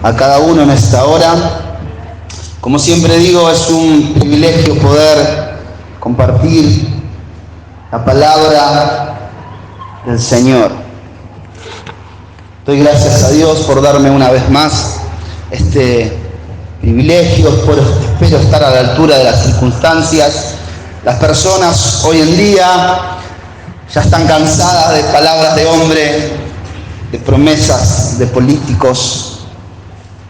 a cada uno en esta hora. Como siempre digo, es un privilegio poder compartir la palabra del Señor. Doy gracias a Dios por darme una vez más este privilegio. Espero estar a la altura de las circunstancias. Las personas hoy en día ya están cansadas de palabras de hombre, de promesas de políticos,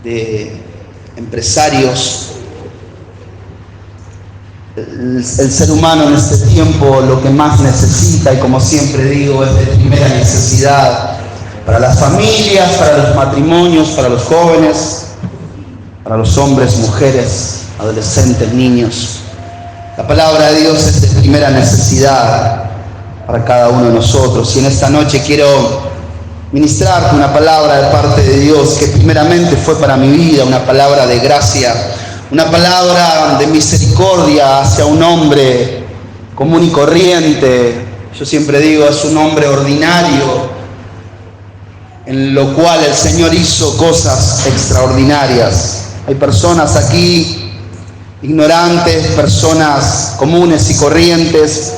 de empresarios. El ser humano en este tiempo lo que más necesita, y como siempre digo, es de primera necesidad para las familias, para los matrimonios, para los jóvenes, para los hombres, mujeres, adolescentes, niños. La palabra de Dios es de primera necesidad para cada uno de nosotros. Y en esta noche quiero ministrarte una palabra de parte de Dios que primeramente fue para mi vida, una palabra de gracia, una palabra de misericordia hacia un hombre común y corriente. Yo siempre digo, es un hombre ordinario, en lo cual el Señor hizo cosas extraordinarias. Hay personas aquí ignorantes, personas comunes y corrientes,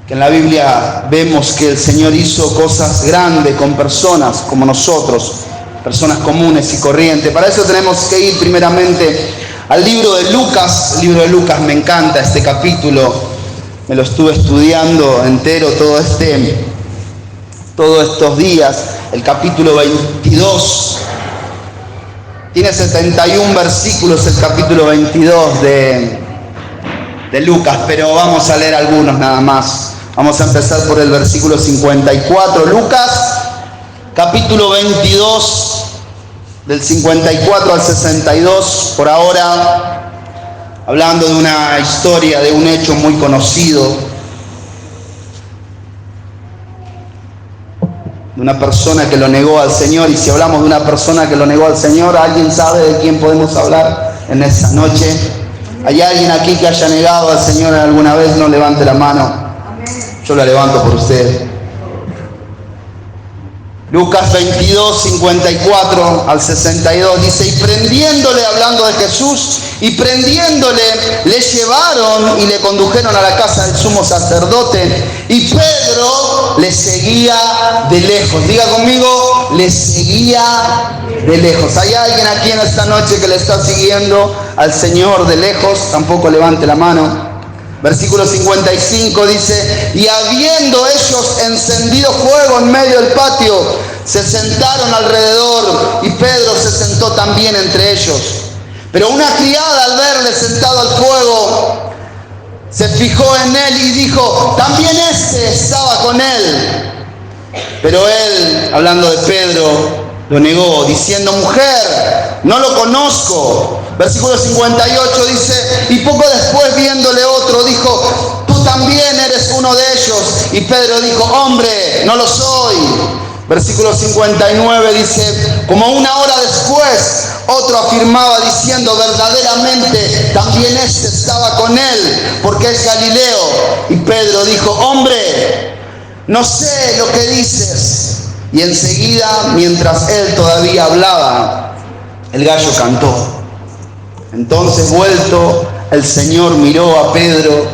que en la Biblia vemos que el Señor hizo cosas grandes con personas como nosotros, personas comunes y corrientes. Para eso tenemos que ir primeramente al libro de Lucas. El libro de Lucas, me encanta este capítulo, me lo estuve estudiando entero todos estos días. El capítulo 22 tiene 71 versículos, el capítulo 22 de Lucas, pero vamos a leer algunos nada más. Vamos a empezar por el versículo 54. Lucas, capítulo 22, del 54 al 62, por ahora, hablando de una historia, de un hecho muy conocido, de una persona que lo negó al Señor. Y si hablamos de una persona que lo negó al Señor, ¿alguien sabe de quién podemos hablar en esta noche? ¿Hay alguien aquí que haya negado al Señor alguna vez? No levante la mano. Yo la levanto por usted. Lucas 22, 54 al 62 dice: y prendiéndole, hablando de Jesús, y prendiéndole, le llevaron y le condujeron a la casa del sumo sacerdote, y Pedro le seguía de lejos. Diga conmigo, le seguía de lejos. ¿Hay alguien aquí en esta noche que le está siguiendo al Señor de lejos? Tampoco levante la mano. Versículo 55 dice: y habiendo ellos encendido fuego en medio del patio, se sentaron alrededor, y Pedro se sentó también entre ellos. Pero una criada, al verle sentado al fuego, se fijó en él y dijo: también este estaba con él. Pero él, hablando de Pedro, lo negó, diciendo: mujer, no lo conozco. Versículo 58 dice: y poco después, viéndole otro, dijo: tú también eres uno de ellos. Y Pedro dijo: hombre, no lo soy. Versículo 59 dice: como una hora después, otro afirmaba diciendo: verdaderamente también este estaba con él, porque es Galileo. Y Pedro dijo: hombre, no sé lo que dices. Y enseguida, mientras él todavía hablaba, el gallo cantó. Entonces, vuelto, el Señor miró a Pedro,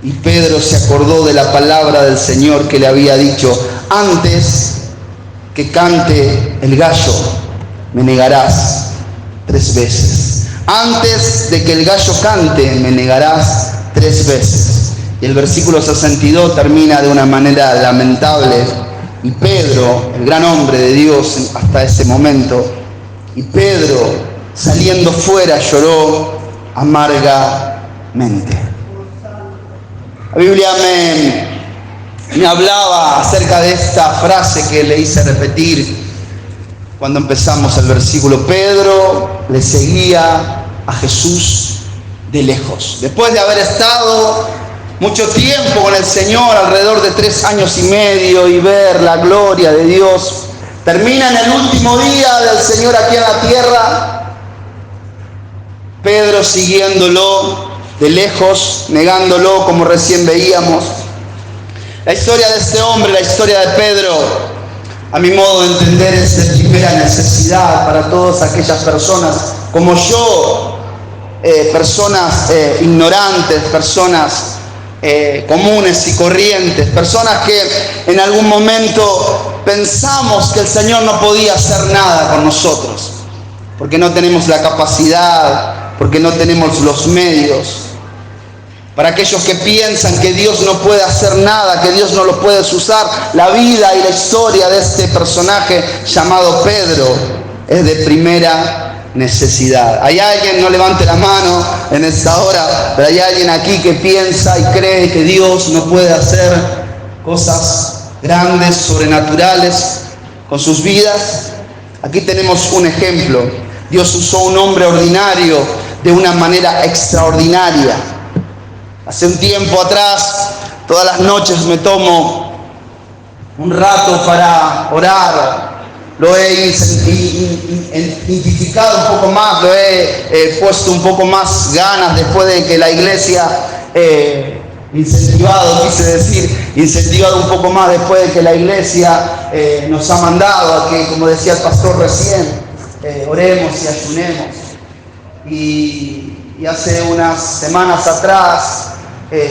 y Pedro se acordó de la palabra del Señor que le había dicho: antes que cante el gallo, me negarás 3 veces. Antes de que el gallo cante, me negarás 3 veces. Y el versículo 62 termina de una manera lamentable. Y Pedro, el gran hombre de Dios hasta ese momento, y Pedro, saliendo fuera, lloró amargamente. La Biblia me hablaba acerca de esta frase que le hice repetir cuando empezamos el versículo. Pedro le seguía a Jesús de lejos. Después de haber estado mucho tiempo con el Señor, alrededor de 3 años y medio, y ver la gloria de Dios, termina en el último día del Señor aquí en la tierra, Pedro siguiéndolo de lejos, negándolo, como recién veíamos. La historia de este hombre, la historia de Pedro, A mi modo de entender, es de primera necesidad para todas aquellas personas como yo, personas ignorantes, personas comunes y corrientes, personas que en algún momento pensamos que el Señor no podía hacer nada con nosotros, porque no tenemos la capacidad, porque no tenemos los medios. Para aquellos que piensan que Dios no puede hacer nada, que Dios no lo puede usar, la vida y la historia de este personaje llamado Pedro es de primera necesidad. ¿Hay alguien? No levante la mano en esta hora, pero hay alguien aquí que piensa y cree que Dios no puede hacer cosas grandes, sobrenaturales con sus vidas. Aquí tenemos un ejemplo. Dios usó un hombre ordinario de una manera extraordinaria. Hace un tiempo atrás, todas las noches me tomo un rato para orar. Lo he identificado un poco más, lo he puesto un poco más ganas después de que la iglesia, incentivado un poco más después de que la iglesia nos ha mandado a que, como decía el pastor recién, oremos y ayunemos. Y hace unas semanas atrás,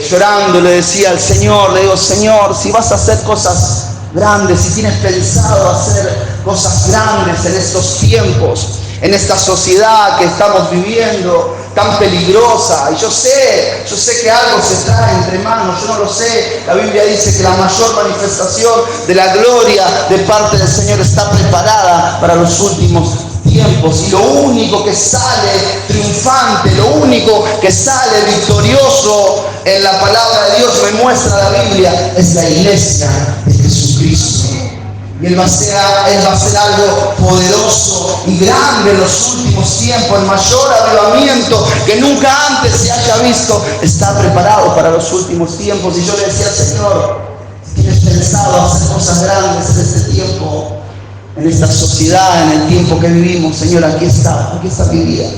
llorando, le decía al Señor, le digo: Señor, si vas a hacer cosas grandes, si tienes pensado hacer cosas grandes en estos tiempos, en esta sociedad que estamos viviendo tan peligrosa, y yo sé que algo se trae entre manos, yo no lo sé. La Biblia dice que la mayor manifestación de la gloria de parte del Señor está preparada para los últimos tiempos, y lo único que sale triunfante, lo único que sale victorioso en la palabra de Dios, me muestra la Biblia, es la iglesia de Jesucristo. Y Él va a hacer algo poderoso y grande en los últimos tiempos. El mayor avivamiento que nunca antes se haya visto está preparado para los últimos tiempos. Y yo le decía: Señor, si tienes pensado hacer cosas grandes en este tiempo, en esta sociedad, en el tiempo que vivimos, Señor, aquí está mi vida,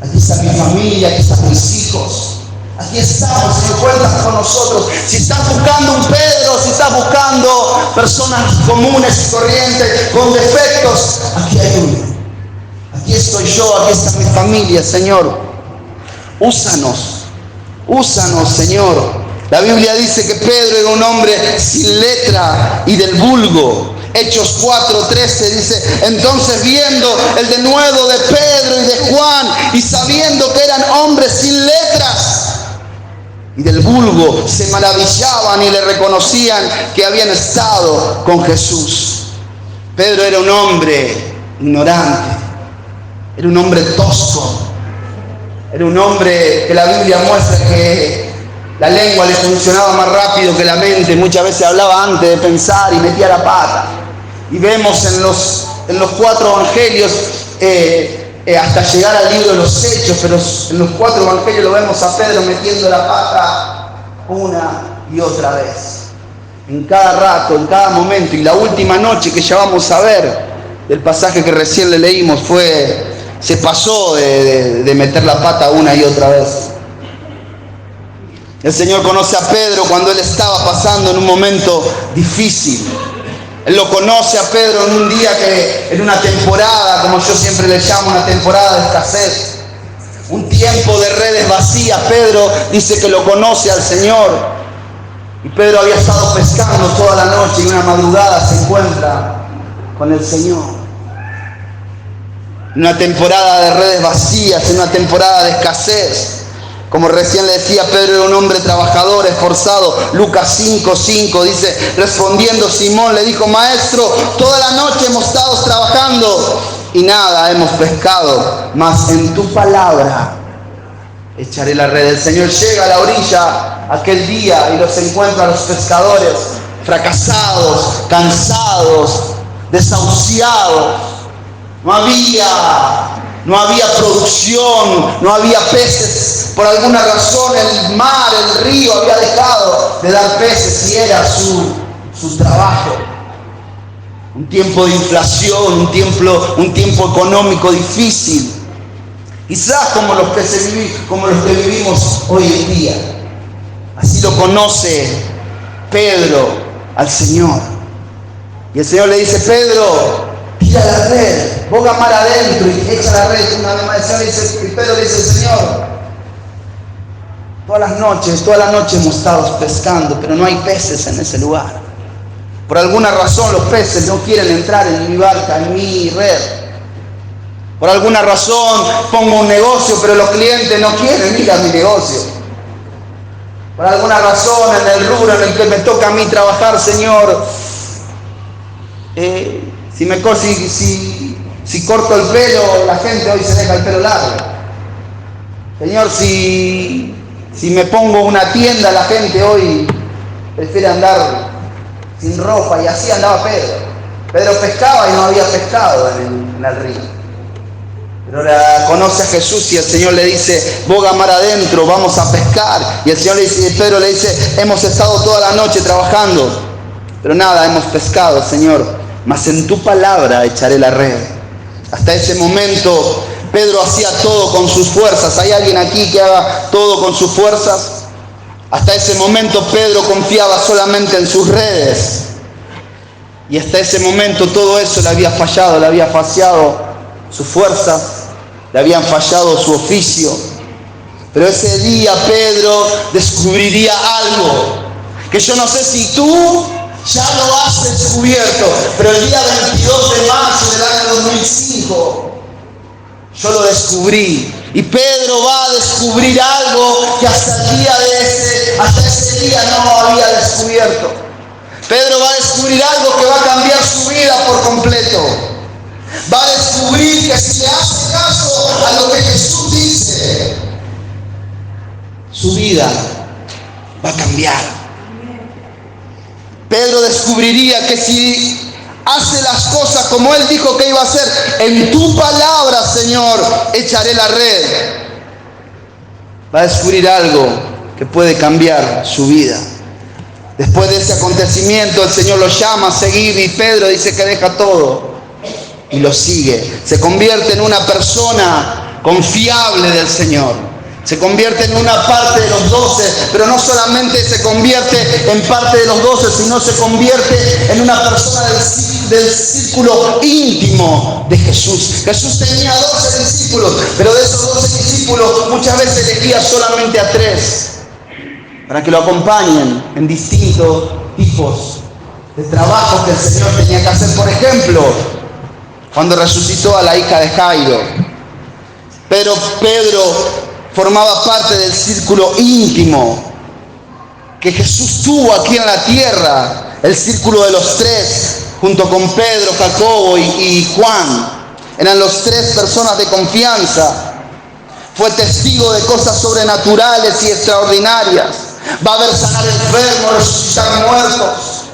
aquí está mi familia, aquí están mis hijos, aquí estamos, Señor, cuentas con nosotros. Si estás buscando un Pedro, si estás buscando personas comunes y corrientes, con defectos, aquí hay uno, aquí estoy yo, aquí está mi familia, Señor, úsanos, Señor. La Biblia dice que Pedro era un hombre sin letra y del vulgo. Hechos 4:13 dice: entonces, viendo el denuedo de Pedro y de Juan, y sabiendo que eran hombres sin letras y del vulgo, se maravillaban y le reconocían que habían estado con Jesús. Pedro era un hombre ignorante, era un hombre tosco, era un hombre que la Biblia muestra que la lengua le funcionaba más rápido que la mente. Muchas veces hablaba antes de pensar y metía la pata. Y vemos en los 4 evangelios, hasta llegar al libro de los Hechos, pero en los 4 evangelios lo vemos a Pedro metiendo la pata una y otra vez. En cada rato, en cada momento. Y la última noche que ya vamos a ver, del pasaje que recién le leímos, se pasó de meter la pata una y otra vez. El Señor conoce a Pedro cuando él estaba pasando en un momento difícil. Él lo conoce a Pedro en un día en una temporada, como yo siempre le llamo, una temporada de escasez. Un tiempo de redes vacías. Pedro dice que lo conoce al Señor. Y Pedro había estado pescando toda la noche y una madrugada se encuentra con el Señor. En una temporada de redes vacías, en una temporada de escasez. Como recién le decía, Pedro era un hombre trabajador, esforzado. Lucas 5:5 dice: respondiendo Simón le dijo: Maestro, toda la noche hemos estado trabajando y nada hemos pescado, mas en tu palabra echaré la red. El Señor llega a la orilla aquel día y los encuentra a los pescadores fracasados, cansados, desahuciados. No había producción, no había peces. Por alguna razón el mar, el río había dejado de dar peces y era su trabajo. Un tiempo de inflación, un tiempo económico difícil. Quizás como los que vivimos hoy en día. Así lo conoce Pedro al Señor. Y el Señor le dice: Pedro, tira la red, boga mar adentro y echa la red una vez más. El Señor le dice, y Pedro le dice: Señor, toda la noche hemos estado pescando, pero no hay peces en ese lugar. Por alguna razón los peces no quieren entrar en mi barca, en mi red. Por alguna razón pongo un negocio, pero los clientes no quieren ir a mi negocio. Por alguna razón en el rubro en el que me toca a mí trabajar, Señor, si corto el pelo, la gente hoy se deja el pelo largo. Señor, si me pongo una tienda, la gente hoy prefiere andar sin ropa. Y así andaba Pedro. Pedro pescaba y no había pescado en el río. Pero ahora conoce a Jesús y el Señor le dice: boga mar adentro, vamos a pescar. Y el Señor le dice, Pedro le dice: hemos estado toda la noche trabajando, pero nada hemos pescado, Señor, mas en tu palabra echaré la red. Hasta ese momento Pedro hacía todo con sus fuerzas. ¿Hay alguien aquí que haga todo con sus fuerzas? Hasta ese momento Pedro confiaba solamente en sus redes. Y hasta ese momento todo eso le había fallado, le había fallado sus fuerzas, le habían fallado su oficio. Pero ese día Pedro descubriría algo que yo no sé si tú ya lo has descubierto, pero el día 22 de marzo del año 2005 yo lo descubrí. Y Pedro va a descubrir algo que hasta ese día no había descubierto. Pedro va a descubrir algo que va a cambiar su vida por completo. Va a descubrir que si le hace caso a lo que Jesús dice, su vida va a cambiar. Pedro descubriría que si hace las cosas como Él dijo que iba a hacer, en tu palabra, Señor, echaré la red. Va a descubrir algo que puede cambiar su vida. Después de ese acontecimiento, el Señor lo llama a seguir y Pedro dice que deja todo y lo sigue. Se convierte en una persona confiable del Señor. Se convierte en una parte de los 12, pero no solamente se convierte en parte de los 12, sino se convierte en una persona del círculo íntimo de Jesús. Jesús tenía 12 discípulos, pero de esos 12 discípulos muchas veces elegía solamente a 3 para que lo acompañen en distintos tipos de trabajos que el Señor tenía que hacer. Por ejemplo, cuando resucitó a la hija de Jairo, pero Pedro formaba parte del círculo íntimo que Jesús tuvo aquí en la tierra, el círculo de los 3, junto con Pedro, Jacobo y Juan. Eran los 3 personas de confianza. Fue testigo de cosas sobrenaturales y extraordinarias. Va a ver sanar enfermos, resucitar muertos,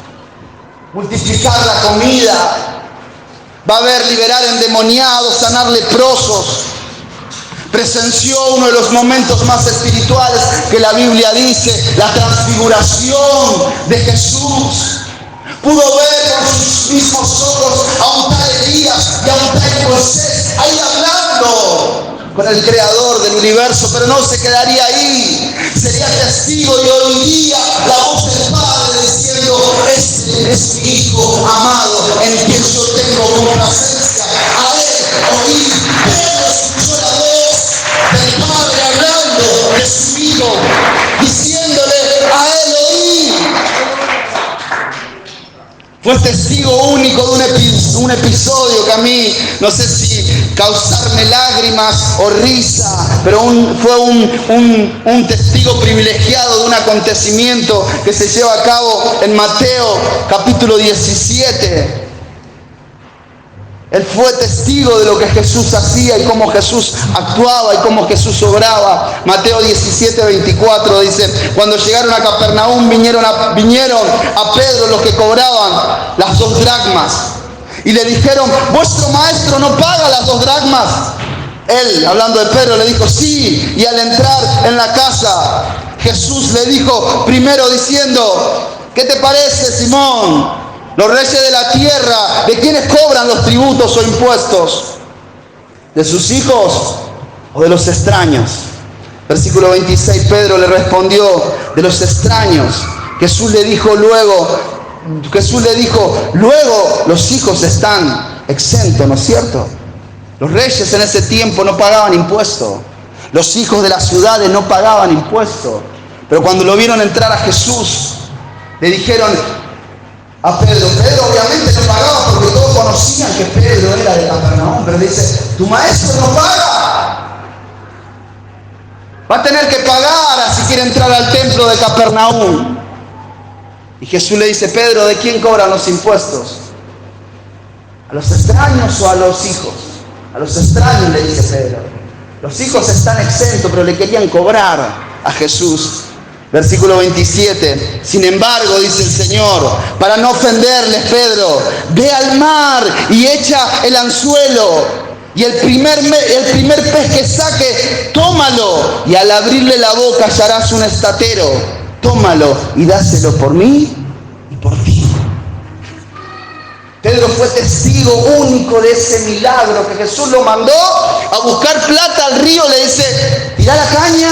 multiplicar la comida. Va a ver liberar endemoniados, sanar leprosos. Presenció uno de los momentos más espirituales que la Biblia dice, la transfiguración de Jesús. Pudo ver con sus mismos ojos a un tal Elías y a un tal Moisés ahí hablando con el Creador del universo, pero no se quedaría ahí. Sería testigo y oiría la voz del Padre diciendo: este es mi Hijo amado, en quien yo tengo complacencia. A él oí. Pedro escuchó la voz del Padre hablando de su Hijo, diciéndole: a él oí. Fue testigo único de un episodio que a mí, no sé si causarme lágrimas o risa, pero fue un testigo privilegiado de un acontecimiento que se lleva a cabo en Mateo capítulo 17. Él fue testigo de lo que Jesús hacía y cómo Jesús actuaba y cómo Jesús obraba. Mateo 17:24 dice: cuando llegaron a Capernaum vinieron a Pedro los que cobraban las 2 dracmas y le dijeron: ¿vuestro maestro no paga las 2 dracmas? Él, hablando de Pedro, le dijo: sí. Y al entrar en la casa, Jesús le dijo primero diciendo: ¿qué te parece, Simón? Los reyes de la tierra, ¿de quiénes cobran los tributos o impuestos? ¿De sus hijos o de los extraños? Versículo 26, Pedro le respondió: de los extraños. Jesús le dijo luego: Jesús le dijo, luego los hijos están exentos, ¿no es cierto? Los reyes en ese tiempo no pagaban impuestos. Los hijos de las ciudades no pagaban impuestos. Pero cuando lo vieron entrar a Jesús, le dijeron a Pedro, Pedro obviamente no pagaba porque todos conocían que Pedro era de Capernaum, pero le dice, tu maestro no paga. Va a tener que pagar si quiere entrar al templo de Capernaum. Y Jesús le dice, Pedro, ¿de quién cobran los impuestos? ¿A los extraños o a los hijos? A los extraños, le dice Pedro. Los hijos están exentos, pero le querían cobrar a Jesús. Versículo 27. Sin embargo, dice el Señor, para no ofenderles, Pedro, ve al mar y echa el anzuelo. Y el primer pez que saque, tómalo. Y al abrirle la boca hallarás un estatero. Tómalo y dáselo por mí y por ti. Pedro fue testigo único de ese milagro, que Jesús lo mandó a buscar plata al río. Le dice, tirá la caña,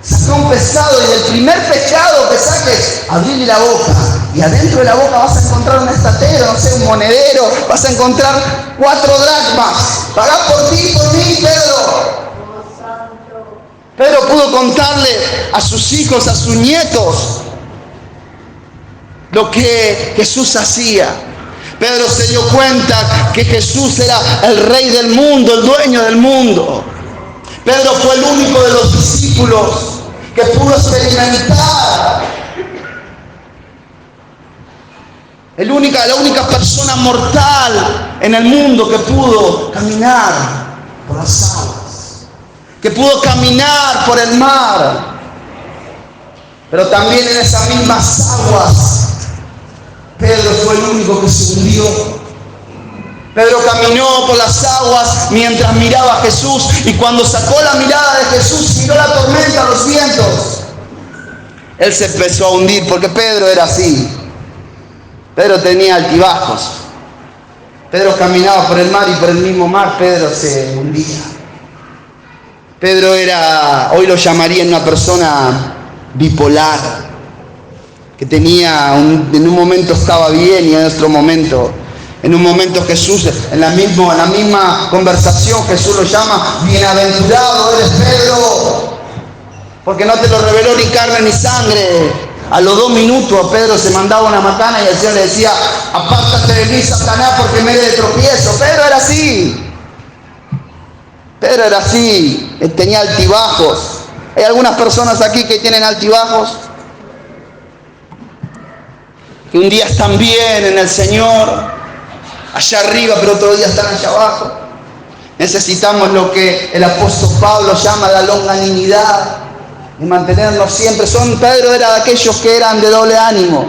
saca un pescado y del primer pescado que saques, abrile la boca. Y adentro de la boca vas a encontrar un estatero, no sé, un monedero, vas a encontrar 4 dracmas. Pagá por ti y por mí, Pedro. Pedro pudo contarle a sus hijos, a sus nietos, lo que Jesús hacía. Pedro se dio cuenta que Jesús era el rey del mundo, el dueño del mundo. Pedro fue el único de los discípulos que pudo experimentar, la única persona mortal en el mundo que pudo caminar por las aguas, que pudo caminar por el mar. Pero también en esas mismas aguas, Pedro fue el único que se hundió. Pedro caminó por las aguas mientras miraba a Jesús, y cuando sacó la mirada de Jesús, miró la tormenta, los vientos, él se empezó a hundir, porque Pedro era así. Pedro tenía altibajos. Pedro caminaba por el mar y por el mismo mar Pedro se hundía. Pedro era, hoy lo llamarían una persona bipolar, que tenía, en un momento estaba bien y en otro momento, en un momento Jesús, en la misma conversación Jesús lo llama, bienaventurado eres Pedro, porque no te lo reveló ni carne ni sangre. A los 2 minutos a Pedro se mandaba una macana y el Señor le decía, apártate de mí, Satanás, porque me eres de tropiezo. Pedro era así. Pedro era así, él tenía altibajos. Hay algunas personas aquí que tienen altibajos, que un día están bien en el Señor, allá arriba, pero otro día están allá abajo. Necesitamos lo que el apóstol Pablo llama la longanimidad, y mantenernos siempre. Pedro era de aquellos que eran de doble ánimo.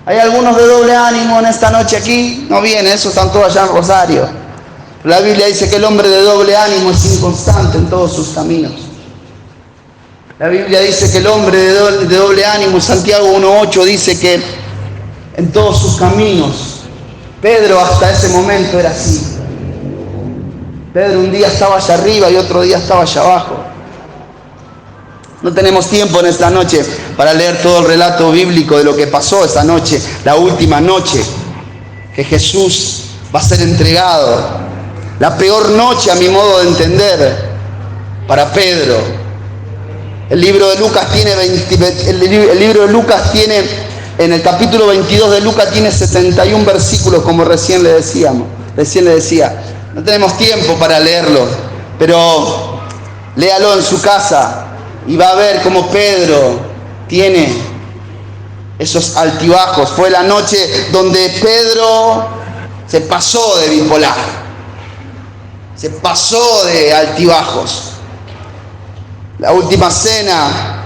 Hay algunos de doble ánimo en esta noche aquí, no vienen, esos están todos allá en Rosario. La Biblia dice que el hombre de doble ánimo es inconstante en todos sus caminos. La Biblia dice que el hombre de doble ánimo, Santiago 1:8 dice que en todos sus caminos. Pedro hasta ese momento era así. Pedro un día estaba allá arriba y otro día estaba allá abajo. No tenemos tiempo en esta noche para leer todo el relato bíblico de lo que pasó esa noche, la última noche que Jesús va a ser entregado. La peor noche, a mi modo de entender, para Pedro. El libro de Lucas tiene, en el capítulo 22 de Lucas tiene 71 versículos, como recién le decía. No tenemos tiempo para leerlo, pero léalo en su casa y va a ver cómo Pedro tiene esos altibajos. Fue la noche donde Pedro se pasó de bipolar, se pasó de altibajos. La última cena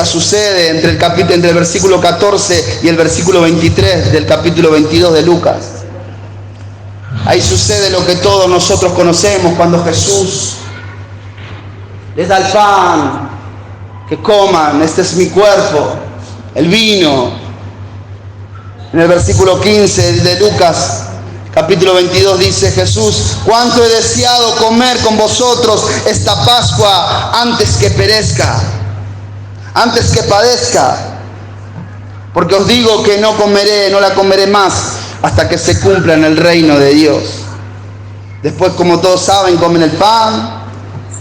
sucede entre el versículo 14 y el versículo 23 del capítulo 22 de Lucas. Ahí sucede lo que todos nosotros conocemos, cuando Jesús les da el pan, que coman, este es mi cuerpo, el vino. En el versículo 15 de Lucas, capítulo 22, dice Jesús, cuánto he deseado comer con vosotros esta Pascua antes que perezca, antes que padezca. porque os digo que no la comeré más hasta que se cumpla en el reino de Dios. Después, como todos saben, comen el pan,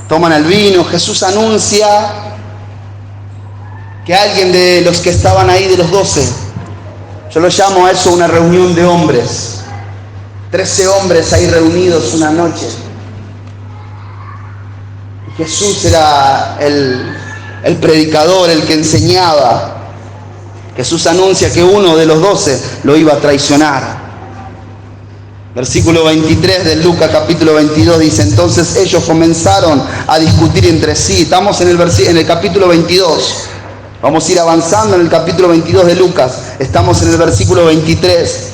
toman el vino. Jesús anuncia que alguien de los que estaban ahí, de los 12, yo lo llamo a eso una reunión de hombres, 13 hombres ahí reunidos una noche. Jesús era el predicador, el que enseñaba. Jesús anuncia que uno de los 12 lo iba a traicionar. Versículo 23 de Lucas capítulo 22 dice: entonces ellos comenzaron a discutir entre sí. Estamos en el capítulo 22. Vamos a ir avanzando en el capítulo 22 de Lucas. Estamos en el versículo 23.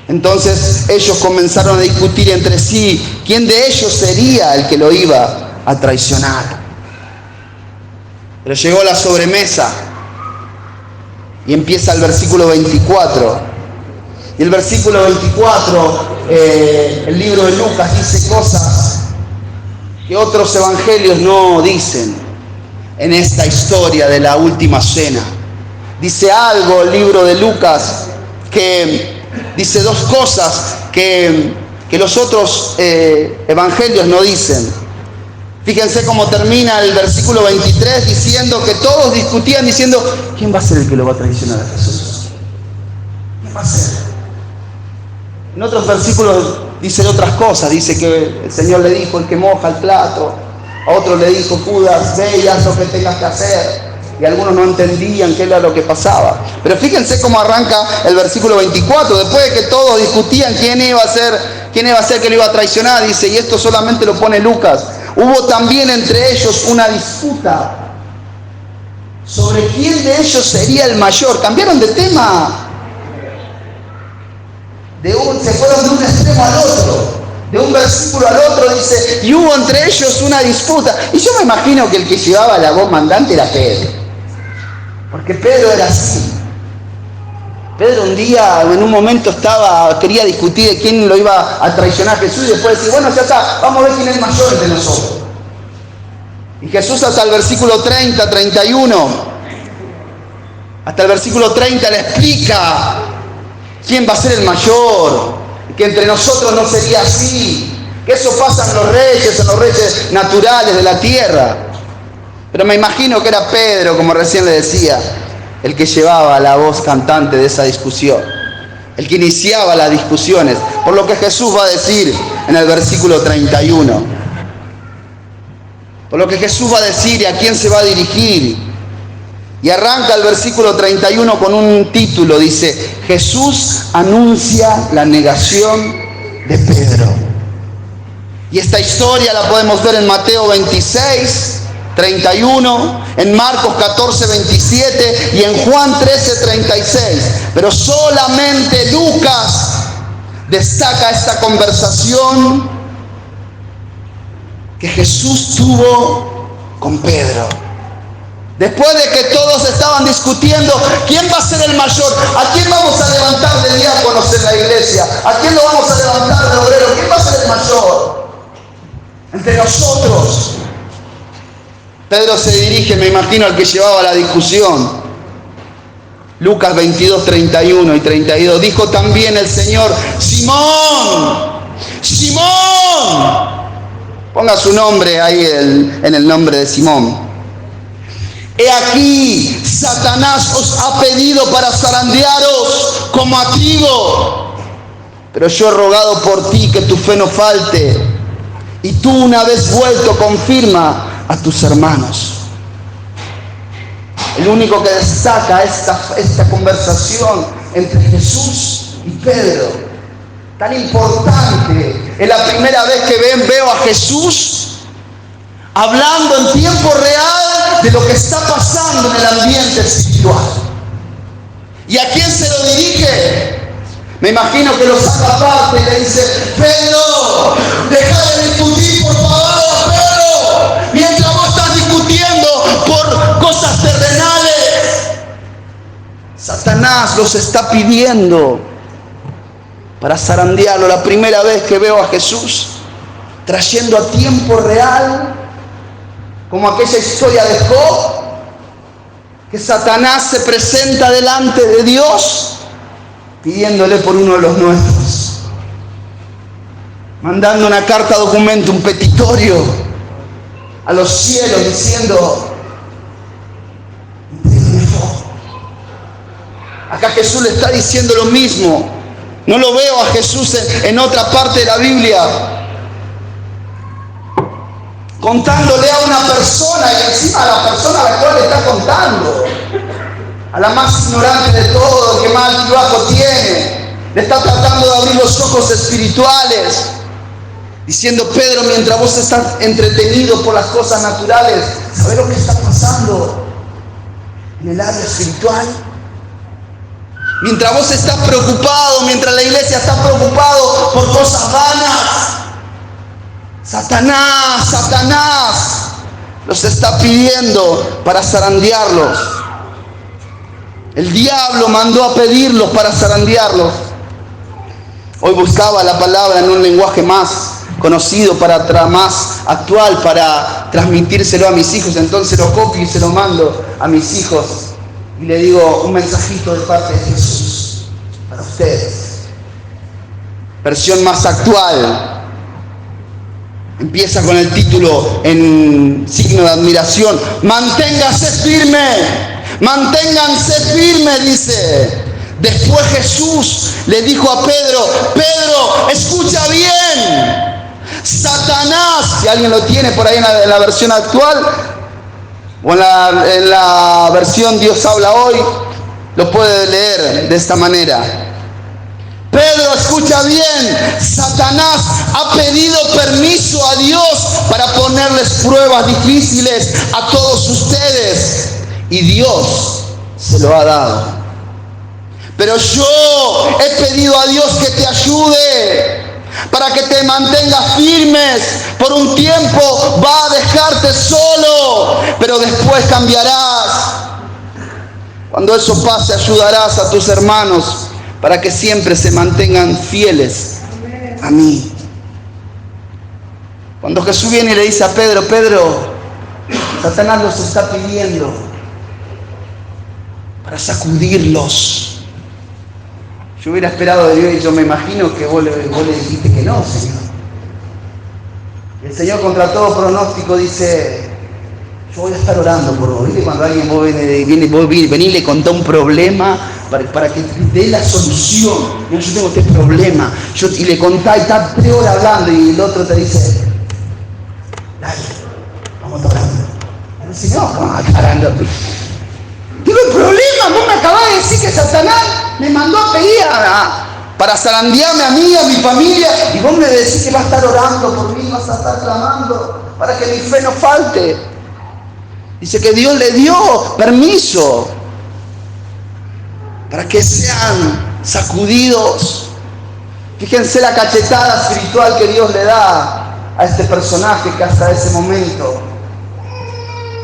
Entonces ellos comenzaron a discutir entre sí quién de ellos sería el que lo iba a traicionar. Pero llegó la sobremesa y empieza el versículo 24. Y el versículo 24, el libro de Lucas dice cosas que otros evangelios no dicen en esta historia de la última cena. Dice algo el libro de Lucas, que dice dos cosas que los otros evangelios no dicen. Fíjense cómo termina el versículo 23 diciendo que todos discutían diciendo: ¿quién va a ser el que lo va a traicionar a Jesús? ¿Quién va a ser? En otros versículos dicen otras cosas. Dice que el Señor le dijo: el que moja el plato. A otro le dijo: Judas, ve y haz lo que tengas que hacer. Y algunos no entendían qué era lo que pasaba. Pero fíjense cómo arranca el versículo 24. Después de que todos discutían quién iba a ser que lo iba a traicionar, dice, y esto solamente lo pone Lucas: hubo también entre ellos una disputa sobre quién de ellos sería el mayor. Cambiaron de tema. Se fueron de un extremo al otro. De un versículo al otro dice: y hubo entre ellos una disputa. Y yo me imagino que el que llevaba la voz mandante era Pedro. Porque Pedro era así. Pedro un día, en un momento quería discutir de quién lo iba a traicionar a Jesús, y después decir: bueno, ya está, vamos a ver quién es el mayor entre nosotros. Y Jesús hasta el versículo 30, 31, hasta el versículo 30 le explica quién va a ser el mayor, que entre nosotros no sería así, que eso pasa en los reyes naturales de la tierra. Pero me imagino que era Pedro, como recién le decía, el que llevaba la voz cantante de esa discusión, el que iniciaba las discusiones, por lo que Jesús va a decir en el versículo 31. Por lo que Jesús va a decir y a quién se va a dirigir. Y arranca el versículo 31 con un título, dice: Jesús anuncia la negación de Pedro. Y esta historia la podemos ver en Mateo 26, 31, en Marcos 14, 27 y en Juan 13, 36. Pero solamente Lucas destaca esta conversación que Jesús tuvo con Pedro. Después de que todos estaban discutiendo quién va a ser el mayor, a quién vamos a levantar de diáconos en la iglesia, a quién lo vamos a levantar de obrero, quién va a ser el mayor entre nosotros. Pedro se dirige, me imagino, al que llevaba la discusión. Lucas 22, 31 y 32. Dijo también el Señor: Simón, Simón. Ponga su nombre ahí en el nombre de Simón. He aquí, Satanás os ha pedido para zarandearos como a trigo. Pero yo he rogado por ti que tu fe no falte. Y tú, una vez vuelto, confirma a tus hermanos. El único que destaca esta conversación entre Jesús y Pedro, tan importante. Es la primera vez que veo a Jesús hablando en tiempo real de lo que está pasando en el ambiente espiritual. ¿Y a quién se lo dirige? Me imagino que lo saca aparte y le dice: Pedro, deja de discutir, por favor, Pedro, mientras vos estás discutiendo por cosas terrenales. Satanás los está pidiendo para zarandearlo. La primera vez que veo a Jesús trayendo a tiempo real, como aquella historia de Job, que Satanás se presenta delante de Dios pidiéndole por uno de los nuestros, mandando una carta documento, un petitorio a los cielos diciendo: acá Jesús le está diciendo lo mismo. No lo veo a Jesús en otra parte de la Biblia contándole a una persona, y encima a la persona a la cual le está contando, a la más ignorante de todo, que más altibajo tiene, le está tratando de abrir los ojos espirituales, diciendo: Pedro, mientras vos estás entretenido por las cosas naturales, ¿sabés lo que está pasando en el área espiritual? Mientras vos estás preocupado, mientras la iglesia está preocupado por cosas vanas, Satanás los está pidiendo para zarandearlos. El diablo mandó a pedirlos para zarandearlos. Hoy buscaba la palabra en un lenguaje más conocido, más actual, para transmitírselo a mis hijos. Entonces lo copio y se lo mando a mis hijos. Y le digo: un mensajito de parte de Jesús para ustedes. Versión más actual. Empieza con el título en signo de admiración: manténgase firme, dice. Después Jesús le dijo a Pedro: Pedro, escucha bien. Satanás, si alguien lo tiene por ahí en la versión actual, o en la versión Dios habla hoy, lo puede leer de esta manera. Pedro, escucha bien, Satanás ha pedido permiso a Dios para ponerles pruebas difíciles a todos ustedes, y Dios se lo ha dado. Pero yo he pedido a Dios que te ayude, para que te mantengas firmes. Por un tiempo va a dejarte solo, pero después cambiarás. Cuando eso pase, ayudarás a tus hermanos para que siempre se mantengan fieles a mí. Cuando Jesús viene y le dice a Pedro: Pedro, Satanás los está pidiendo para sacudirlos. Yo hubiera esperado de Dios, y yo me imagino que vos le dijiste que no, Señor. El Señor, contra todo pronóstico, dice: yo voy a estar orando por vos. ¿Viste? Cuando alguien viene y le contá un problema para que dé la solución. Mira, yo tengo este problema. Y le contá, y está 3 horas hablando, y el otro te dice: dale, vamos a estar orando. Y dice: no, ¿cómo a estar orando? Tengo un problema, vos me acabás de decir que Satanás me mandó a pedir para zarandearme a mí y a mi familia, y vos me decís que vas a estar orando por mí, vas a estar clamando para que mi fe no falte. Dice que Dios le dio permiso para que sean sacudidos. Fíjense la cachetada espiritual que Dios le da a este personaje que hasta ese momento.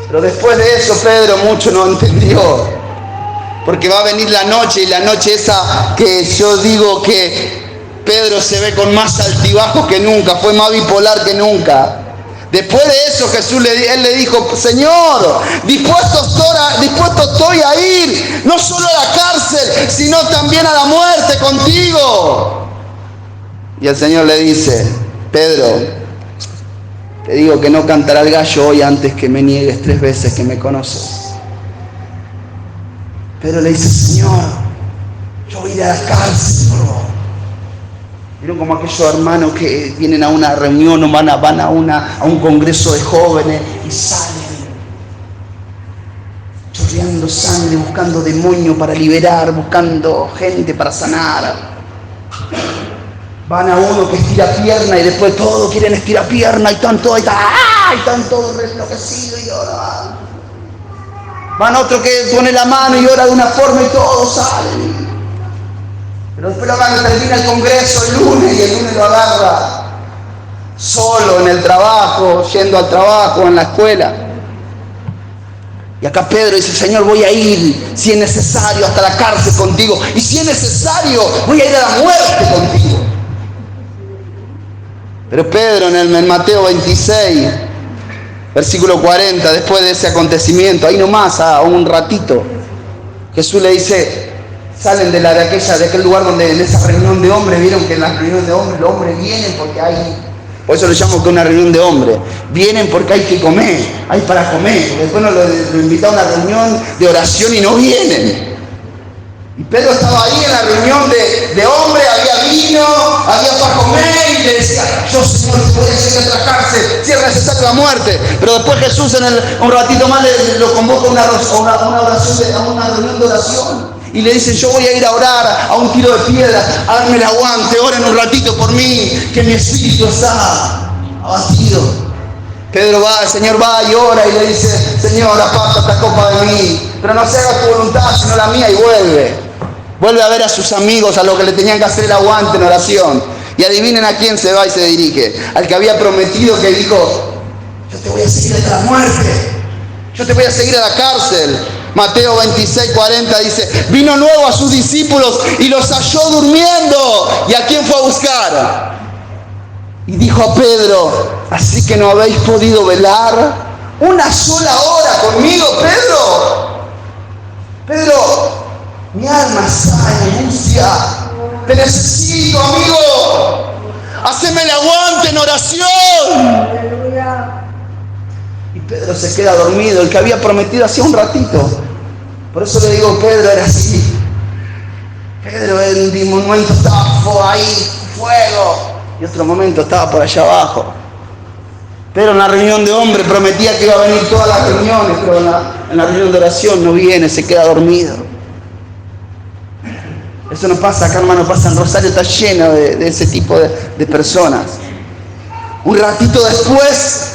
Pero después de eso Pedro mucho no entendió, porque va a venir la noche, y la noche esa que yo digo que Pedro se ve con más altibajos que nunca, fue más bipolar que nunca. Después de eso él le dijo: Señor, dispuesto estoy a ir, no solo a la cárcel, sino también a la muerte contigo. Y el Señor le dice: Pedro, te digo que no cantará el gallo hoy antes que me niegues 3 veces que me conoces. Pedro le dice: Señor, yo voy a ir a la cárcel por vos. Vieron como aquellos hermanos que vienen a una reunión o van a un congreso de jóvenes y salen chorreando sangre, buscando demonios para liberar, buscando gente para sanar. Van a uno que estira pierna y después todos quieren estirar pierna y están todos enloquecidos y lloran. Van a otro que pone la mano y ora de una forma y todos salen. Pero después termina el congreso el lunes, y el lunes lo agarra solo en el trabajo, yendo al trabajo, en la escuela. Y acá Pedro dice: Señor, voy a ir, si es necesario, hasta la cárcel contigo. Y si es necesario, voy a ir a la muerte contigo. Pero Pedro en Mateo 26 Versículo 40, después de ese acontecimiento, ahí nomás, a un ratito, Jesús le dice, salen de aquel lugar donde en esa reunión de hombres, vieron que en la reunión de hombres los hombres vienen porque hay, por eso le llamo que una reunión de hombres, vienen porque hay que comer, hay para comer, después nos lo invitaron a una reunión de oración y no vienen. Y Pedro estaba ahí en la reunión de hombres, había vino, había para comer, y le decía, yo Señor, te voy a hacer otra cárcel, si es necesario la muerte. Pero después Jesús un ratito más lo convoca a una reunión de oración. Y le dice, yo voy a ir a orar a un tiro de piedra, a darme el aguante, oren un ratito por mí, que mi espíritu está abatido. Pedro va, el Señor va y ora y le dice, Señor, aparta esta copa de mí, pero no se haga tu voluntad sino la mía, y vuelve a ver a sus amigos, a los que le tenían que hacer el aguante en oración. Y adivinen a quién se va y se dirige, al que había prometido, que dijo, yo te voy a seguir hasta la muerte, yo te voy a seguir a la cárcel. Mateo 26, 40 dice, vino luego a sus discípulos y los halló durmiendo. ¿Y a quién fue a buscar? Y dijo a Pedro, ¿así que no habéis podido velar una sola hora conmigo, Pedro? Pedro, mi alma está en angustia, te necesito, amigo, haceme el aguante en oración. Y Pedro se queda dormido, el que había prometido hacía un ratito. Por eso le digo, Pedro era así. Pedro en un momento estaba ahí, fuego, y otro momento estaba por allá abajo. Pedro en la reunión de hombres prometía que iba a venir todas las reuniones, pero en la reunión de oración no viene, se queda dormido. Eso no pasa acá, hermano, pasa en Rosario, está lleno de ese tipo de personas. Un ratito después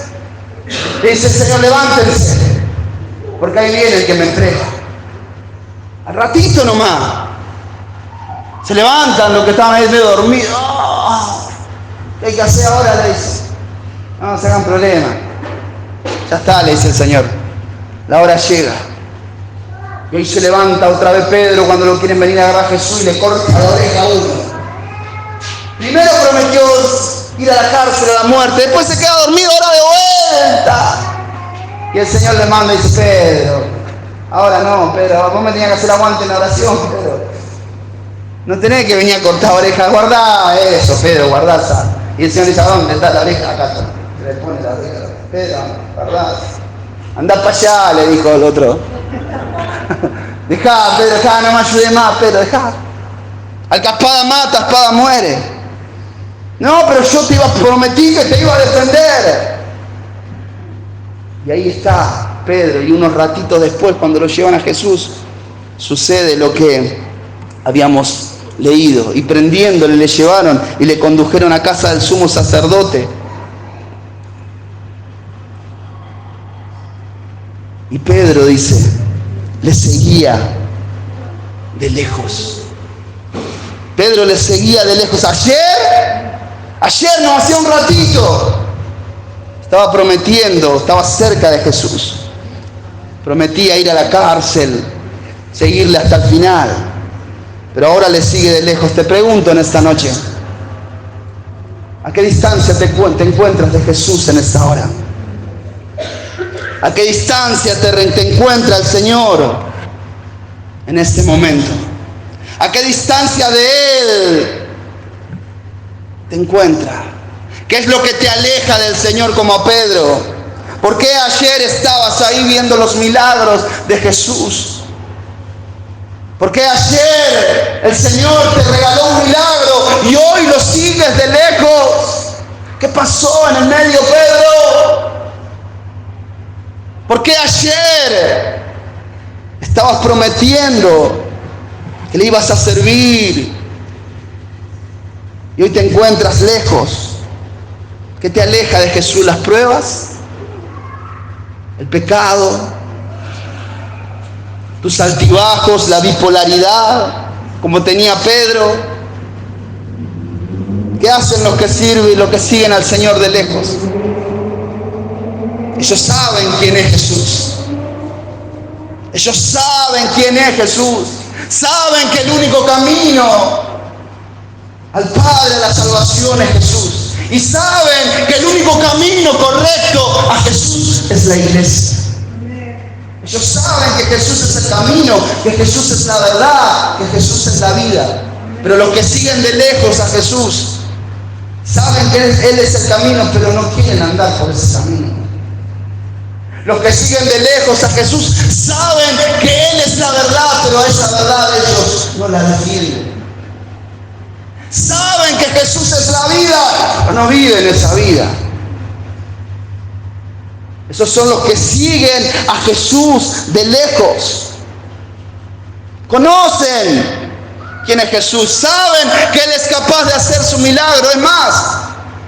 le dice, Señor, levántense, porque ahí viene el que me entrega. Al ratito nomás se levantan los que estaban ahí medio dormidos. ¿Qué hay que hacer ahora? Le dice, no se hagan problema, ya está, le dice el Señor, la hora llega. Y ahí se levanta otra vez Pedro cuando lo quieren venir a agarrar a Jesús y le corta la oreja a uno. Primero prometió ir a la cárcel, a la muerte, después se queda dormido, ahora de vuelta. Y el Señor le manda y dice, Pedro, ahora no, Pedro, vos me tenías que hacer aguante en la oración, Pedro. No tenés que venir a cortar orejas, guardá eso, Pedro, guardá esa. Y el Señor dice, ¿a dónde está la oreja? Acá está. Se le pone la oreja. Pedro, guardá. Andá para allá, le dijo el otro. Dejá, Pedro, dejá, no me ayude más, Pedro, dejá. Al que espada mata, espada muere. No, pero yo te prometí que te iba a defender. Y ahí está Pedro, y unos ratitos después, cuando lo llevan a Jesús, sucede lo que habíamos leído. Y prendiéndole, le llevaron y le condujeron a casa del sumo sacerdote. Y Pedro dice, le seguía de lejos. Pedro le seguía de lejos. Ayer no, hacía un ratito. Estaba prometiendo, estaba cerca de Jesús. Prometía ir a la cárcel, seguirle hasta el final. Pero ahora le sigue de lejos. Te pregunto en esta noche, ¿a qué distancia te encuentras de Jesús en esta hora? ¿A qué distancia te encuentra el Señor en este momento? ¿A qué distancia de Él te encuentra? ¿Qué es lo que te aleja del Señor como a Pedro? ¿Por qué ayer estabas ahí viendo los milagros de Jesús? ¿Por qué ayer el Señor te regaló un milagro y hoy lo sigues de lejos? ¿Qué pasó en el medio, Pedro? ¿Por qué ayer estabas prometiendo que le ibas a servir y hoy te encuentras lejos? ¿Qué te aleja de Jesús? ¿Las pruebas? ¿El pecado? ¿Tus altibajos? ¿La bipolaridad? Como tenía Pedro. ¿Qué hacen los que sirven y los que siguen al Señor de lejos? Ellos saben quién es Jesús. Ellos saben quién es Jesús. Saben que el único camino al Padre, a la salvación, es Jesús. Y saben que el único camino correcto a Jesús es la iglesia. Ellos saben que Jesús es el camino, que Jesús es la verdad, que Jesús es la vida. Pero los que siguen de lejos a Jesús saben que Él es el camino, pero no quieren andar por ese camino. Los que siguen de lejos a Jesús saben que Él es la verdad, pero esa verdad ellos no la defienden. Saben que Jesús es la vida, pero no viven esa vida. Esos son los que siguen a Jesús de lejos. Conocen quién es Jesús, saben que Él es capaz de hacer su milagro. Es más,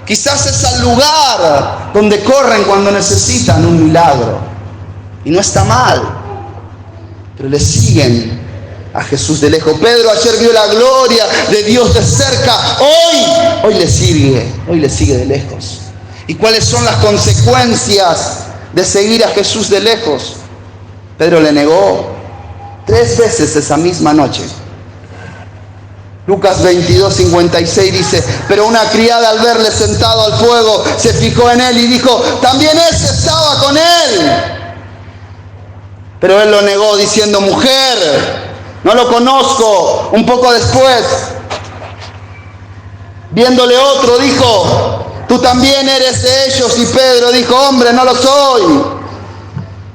quizás es el lugar donde corren cuando necesitan un milagro. Y no está mal, pero le siguen a Jesús de lejos. Pedro ayer vio la gloria de Dios de cerca. Hoy le sigue de lejos. ¿Y cuáles son las consecuencias de seguir a Jesús de lejos? Pedro le negó 3 veces esa misma noche. Lucas 22:56 dice: pero una criada al verle sentado al fuego se fijó en él y dijo: también ese estaba con él. Pero él lo negó diciendo: mujer, no lo conozco. Un poco después, viéndole otro, dijo: tú también eres de ellos. Y Pedro dijo: hombre, no lo soy.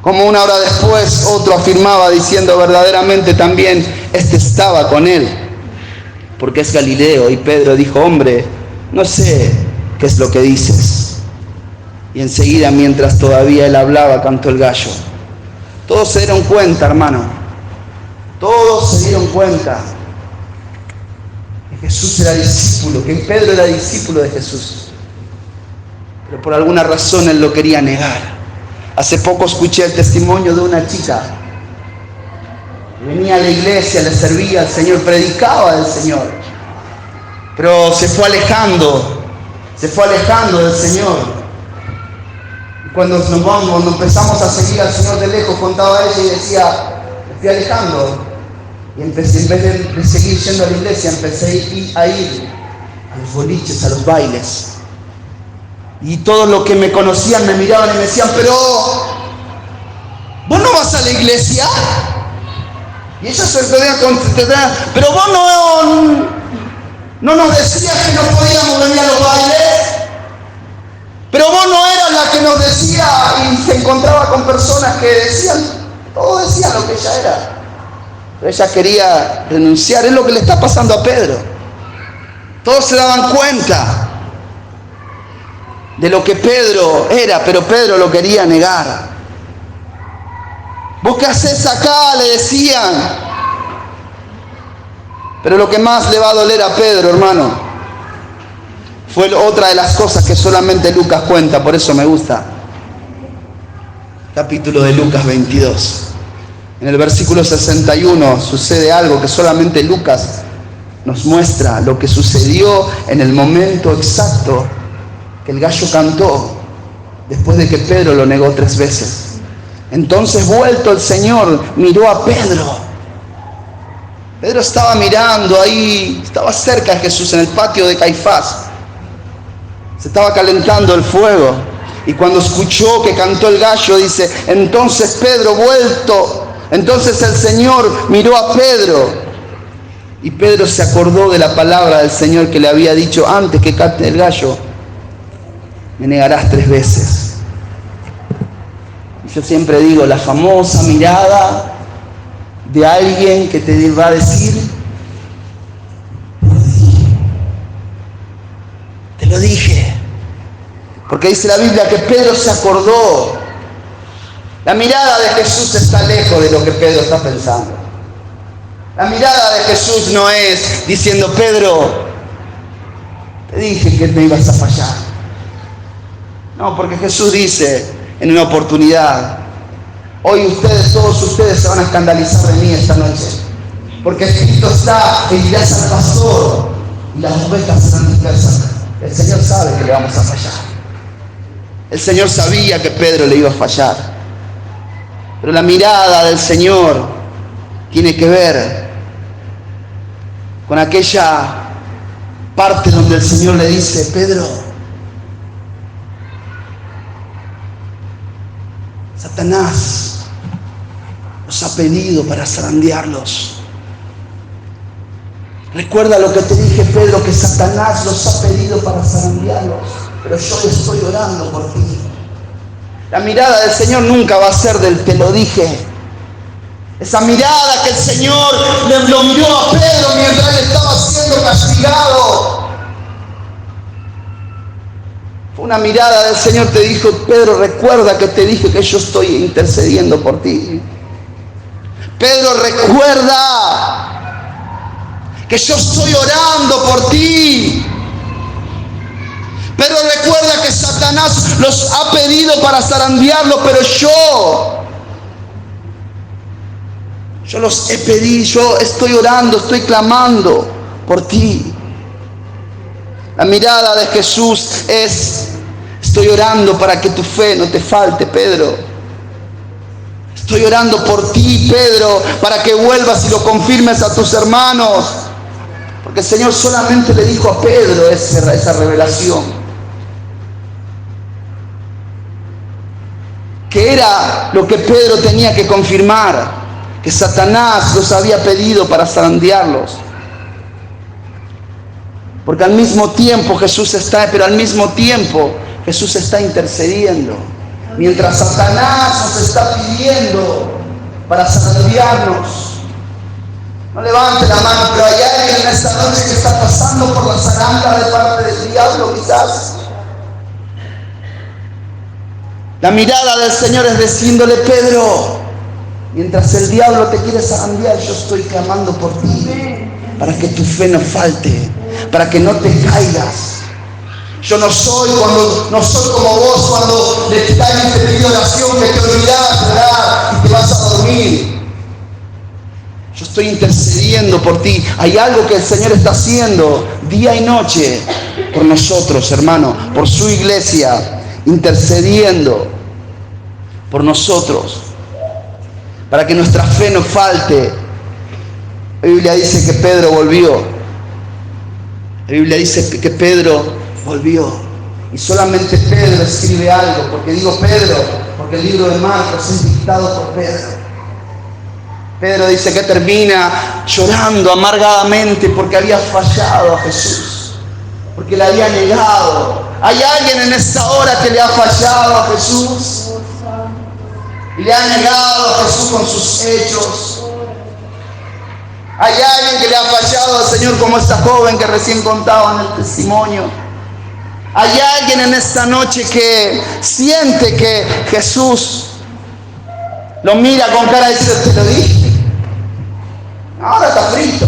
Como 1 hora después, otro afirmaba diciendo: verdaderamente también este estaba con él, porque es Galileo. Y Pedro dijo: hombre, no sé qué es lo que dices. Y enseguida, mientras todavía él hablaba, cantó el gallo. Todos se dieron cuenta, hermano. Todos se dieron cuenta que Jesús era discípulo, que Pedro era discípulo de Jesús. Pero por alguna razón él lo quería negar. Hace poco escuché el testimonio de una chica. Venía a la iglesia, le servía al Señor, predicaba del Señor. Pero se fue alejando del Señor. Y cuando empezamos a seguir al Señor de lejos, contaba ella y decía: me fui alejando. Y empecé, en vez de seguir yendo a la iglesia, empecé a ir a los boliches, a los bailes. Y todos los que me conocían me miraban y me decían: pero ¿vos no vas a la iglesia? Y ella se podía contestar: pero vos no nos decías que no podíamos venir a los bailes. Pero vos no eras la que nos decía. Y se encontraba con personas que decían, todos decían lo que ella era. Pero ella quería renunciar. Es lo que le está pasando a Pedro. Todos se daban cuenta de lo que Pedro era, pero Pedro lo quería negar. ¿Vos qué haces acá?, le decían. Pero lo que más le va a doler a Pedro, hermano, fue otra de las cosas que solamente Lucas cuenta. Por eso me gusta capítulo de Lucas 22. En el versículo 61 sucede algo que solamente Lucas nos muestra, lo que sucedió en el momento exacto que el gallo cantó, después de que Pedro lo negó 3 veces. Entonces, vuelto el Señor, miró a Pedro. Pedro estaba mirando ahí, estaba cerca de Jesús, en el patio de Caifás. Se estaba calentando el fuego. Y cuando escuchó que cantó el gallo, dice: entonces Pedro, vuelto, entonces el Señor miró a Pedro. Y Pedro se acordó de la palabra del Señor que le había dicho: antes que cante el gallo, me negarás 3 veces. Yo siempre digo, la famosa mirada de alguien que te va a decir: te lo dije. Porque dice la Biblia que Pedro se acordó. La mirada de Jesús está lejos de lo que Pedro está pensando. La mirada de Jesús no es diciendo: Pedro, te dije que me ibas a fallar. No, porque Jesús dice en una oportunidad: hoy todos ustedes se van a escandalizar de mí esta noche, porque escrito está: herirás al pastor y las ovejas serán dispersas. El Señor sabe que le vamos a fallar. El Señor sabía que Pedro le iba a fallar, pero la mirada del Señor tiene que ver con aquella parte donde el Señor le dice: Pedro, Satanás los ha pedido para zarandearlos. Recuerda lo que te dije, Pedro, que Satanás los ha pedido para zarandearlos, pero yo estoy orando por ti. La mirada del Señor nunca va a ser del te lo dije. Esa mirada que el Señor lo miró a Pedro mientras él estaba siendo castigado. Fue una mirada del Señor, te dijo, Pedro, recuerda que te dije que yo estoy intercediendo por ti. Pedro, recuerda que yo estoy orando por ti. Pero recuerda que Satanás los ha pedido para zarandearlo, pero yo los he pedido, yo estoy orando, estoy clamando por ti. La mirada de Jesús es, estoy orando para que tu fe no te falte, Pedro. Estoy orando por ti, Pedro, para que vuelvas y lo confirmes a tus hermanos. Porque el Señor solamente le dijo a Pedro esa revelación. Que era lo que Pedro tenía que confirmar, que Satanás los había pedido para zarandearlos. Porque al mismo tiempo Jesús está intercediendo. Mientras Satanás nos está pidiendo para zarandearnos. No levante la mano, pero hay alguien en esta noche que está pasando por la zaranda de parte del diablo, quizás. La mirada del Señor es diciéndole, Pedro, mientras el diablo te quiere zarandear, yo estoy clamando por ti, para que tu fe no falte, para que no te caigas. Yo no soy como vos cuando le estás en pedido de oración que te olvidás de orar y te vas a dormir. Yo estoy intercediendo por ti. Hay algo que el Señor está haciendo día y noche por nosotros, hermano, por su iglesia. Intercediendo por nosotros para que nuestra fe no falte. La Biblia dice que Pedro volvió. La Biblia dice que Pedro volvió y solamente Pedro escribe algo. Porque digo Pedro porque el libro de Marcos es dictado por Pedro. Pedro dice que termina llorando amargadamente porque había fallado a Jesús, porque le había negado. ¿Hay alguien en esta hora que le ha fallado a Jesús? Y le ha negado a Jesús con sus hechos. ¿Hay alguien que le ha fallado al Señor como esta joven que recién contaba en el testimonio? ¿Hay alguien en esta noche que siente que Jesús lo mira con cara de decir, te lo dije? Ahora está frito.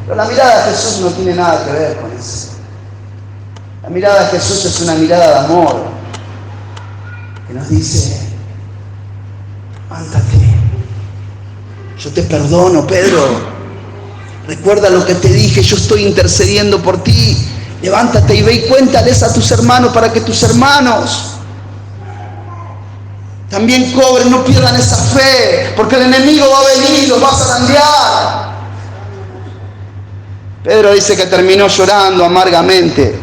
Pero la mirada de Jesús no tiene nada que ver con eso. La mirada de Jesús es una mirada de amor que nos dice, levántate, yo te perdono, Pedro, recuerda lo que te dije, yo estoy intercediendo por ti, levántate y ve y cuéntales a tus hermanos para que tus hermanos también cobren, no pierdan esa fe, porque el enemigo va a venir, los va a zarandear. Pedro dice que terminó llorando amargamente.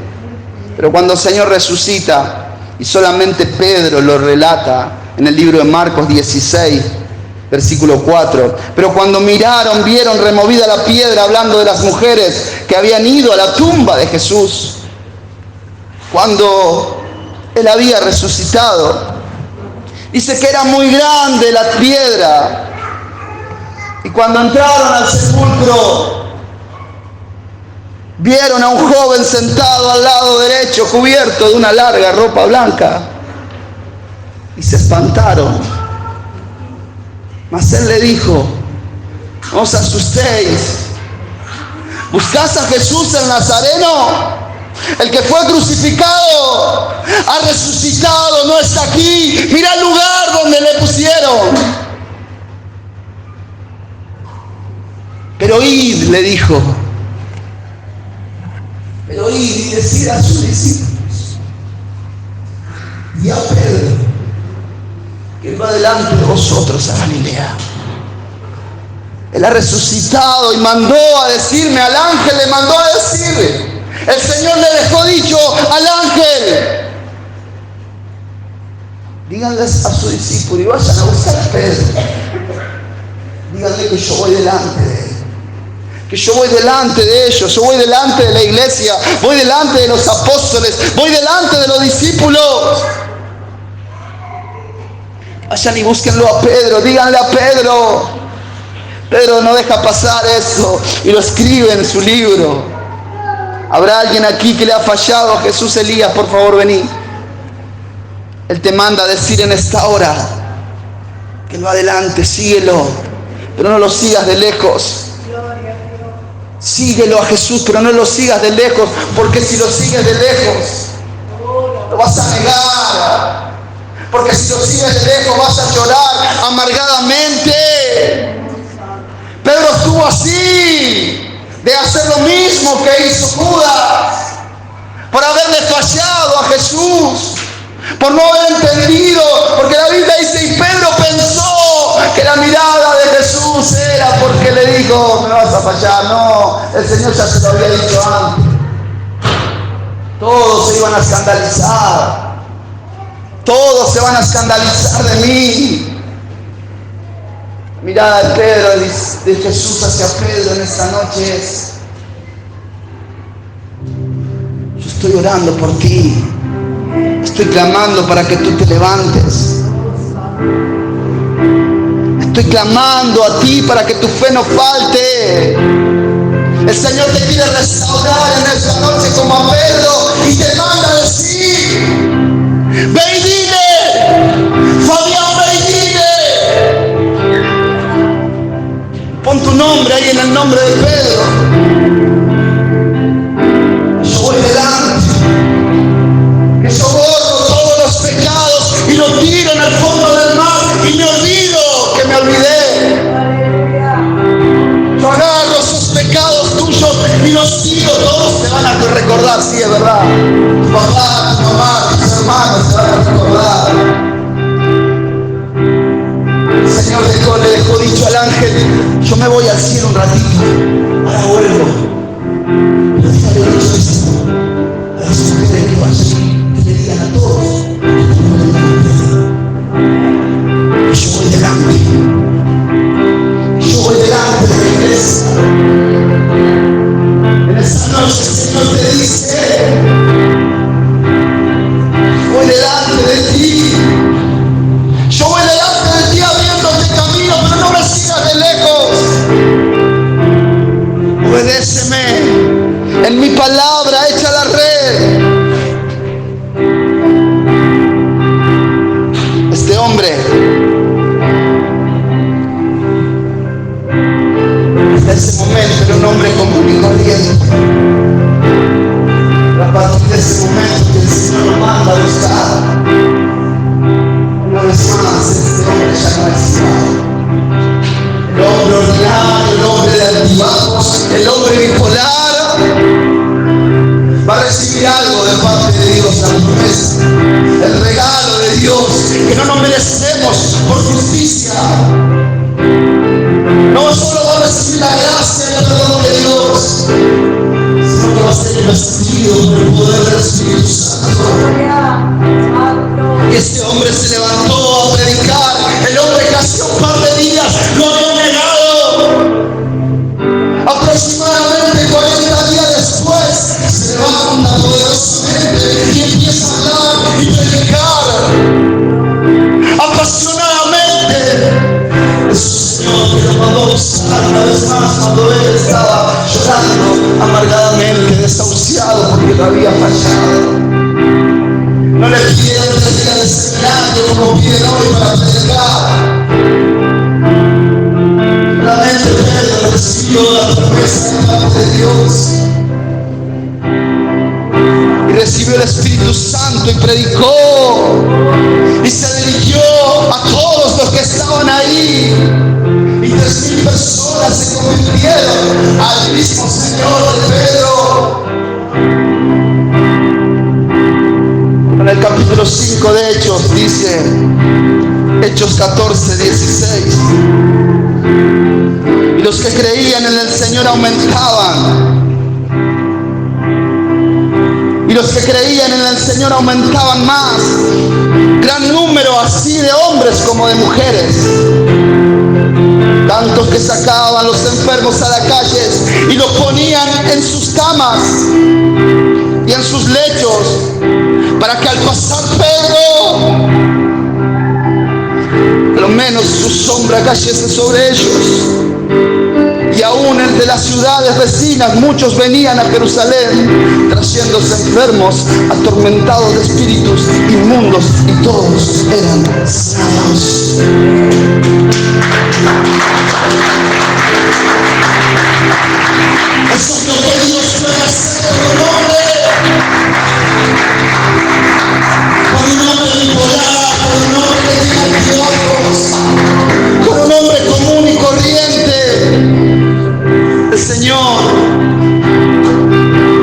Pero cuando el Señor resucita, y solamente Pedro lo relata en el libro de Marcos 16, versículo 4. Pero cuando miraron, vieron removida la piedra, hablando de las mujeres que habían ido a la tumba de Jesús. Cuando Él había resucitado, dice que era muy grande la piedra. Y cuando entraron al sepulcro, vieron a un joven sentado al lado derecho, cubierto de una larga ropa blanca, y se espantaron. Mas Él le dijo, no os asustéis, ¿buscás a Jesús el Nazareno? El que fue crucificado ha resucitado, no está aquí. Mira el lugar donde le pusieron. Pero id, le dijo, pero id y decid a sus discípulos y a Pedro que va delante de vosotros a Galilea. Él ha resucitado y mandó a decirme, al ángel le mandó a decirle, el Señor le dejó dicho al ángel, Díganle a su discípulo y vayan a buscar a Pedro. Díganle que yo voy delante de él. Que yo voy delante de ellos, yo voy delante de la iglesia, voy delante de los apóstoles, voy delante de los discípulos. Vayan y búsquenlo a Pedro, díganle a Pedro. Pedro no deja pasar eso y lo escribe en su libro. ¿Habrá alguien aquí que le ha fallado a Jesús? Elías, por favor, vení. Él te manda a decir en esta hora que va adelante, síguelo, pero no lo sigas de lejos. Síguelo a Jesús, pero no lo sigas de lejos, porque si lo sigues de lejos, lo vas a negar. Porque si lo sigues de lejos, vas a llorar amargadamente. Pedro estuvo así, de hacer lo mismo que hizo Judas, por haberle fallado a Jesús, por no haber entendido, porque la Biblia dice, y Pedro pensó que la mirada de Jesús era porque le dijo, me vas a fallar. No, el Señor ya se lo había dicho antes. Todos se iban a escandalizar. Todos se van a escandalizar de mí. La mirada de Pedro, de Jesús hacia Pedro en esta noche es: yo estoy orando por ti. Estoy clamando para que tú te levantes. Estoy clamando a ti para que tu fe no falte. El Señor te quiere restaurar en esta noche como a Pedro y te manda a decir: ve y dile, Fabián, ve y dile. Pon tu nombre ahí en el nombre de Pedro. Yo voy delante. Que yo borro todos los pecados y los tiro en el fondo del mar y me olvido que me olvidé. Yo agarro esos pecados tuyos y los tiro. Todos te van a recordar, sí, es verdad. Tu papá, tu mamá, tus hermanos te van a recordar. El Señor le dejó dicho al ángel: yo me voy al cielo un ratito, ahora vuelvo. Pero dígale dicho esto a las mujeres que vayan, que le digan a todos: yo voy delante. Yo voy delante de la iglesia. En esta noche el Señor te dice: voy delante de ti. Yo voy delante de ti abriéndote camino, pero no me sigas de lejos. Obedéceme. En mi palabra echa la red. Este hombre, hasta ese momento, era un hombre común y corriente. A partir de ese momento que el Señor lo manda a buscar, una vez más, este hombre ya no es esclavo. El hombre ordinario, el hombre de altibajos, el hombre bipolar, va a recibir algo de parte de Dios, la promesa, el regalo de Dios que no nos merecemos por justicia. No solo va a recibir la gracia y el perdón de Dios, sino que va a ser investido por el poder del Espíritu Santo. Y este hombre se levantó a predicar. El hombre que hace un par de días lo había negado. Aproximadamente 40 días después se levanta poderosamente y empieza a hablar y predicar apasionadamente. Es un Señor que lo mandó a buscar una vez más cuando él estaba llorando amargadamente, desahuciado porque lo había fallado. No le pidieron que tenga de seminario como piden hoy para predicar. Solamente Pedro recibió la promesa de parte de Dios y recibió el Espíritu Santo y predicó y se dirigió a todos los que estaban ahí, y 3,000 personas se convirtieron al mismo Señor de Pedro. En el capítulo 5 de Hechos dice, Hechos 14, 16, y los que creían en el Señor aumentaban. Y los que creían en el Señor aumentaban más, gran número, de hombres como de mujeres. Tantos que sacaban los enfermos a las calles y los ponían en sus camas y en sus lechos, para que al pasar Pedro, a lo menos su sombra cayese sobre ellos. Y aún entre las ciudades vecinas muchos venían a Jerusalén trayéndose enfermos, atormentados de espíritus inmundos, y todos eran sanados. Eso es lo que Dios puede hacer con un hombre. Con un hombre bipolar, con un hombre que tiene antiojos, con un hombre común y corriente. El Señor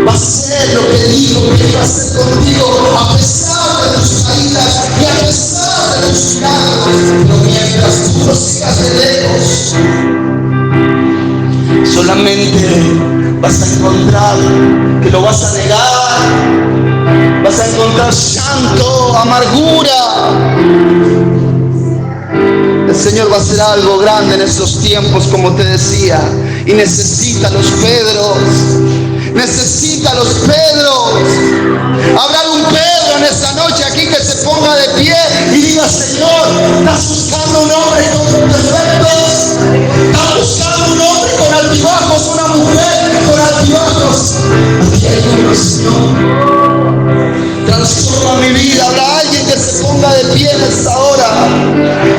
va a hacer lo que dijo que iba a hacer contigo, a pesar de tus caídas y a pesar de tus pecados. Pero mientras tú lo sigas de lejos, solamente vas a encontrar que lo vas a negar, vas a encontrar llanto, amargura. El Señor va a hacer algo grande en estos tiempos, como te decía, y necesita a los Pedros. Necesita a los Pedros. Habrá un Pedro en esta noche aquí que se ponga de pie y diga: Señor, ¿estás buscando un hombre con defectos? ¿Estás buscando un hombre con altibajos? ¿Una mujer con altibajos? Aquí hay uno, Señor. Transforma mi vida. Habrá alguien que se ponga de pie en esta hora.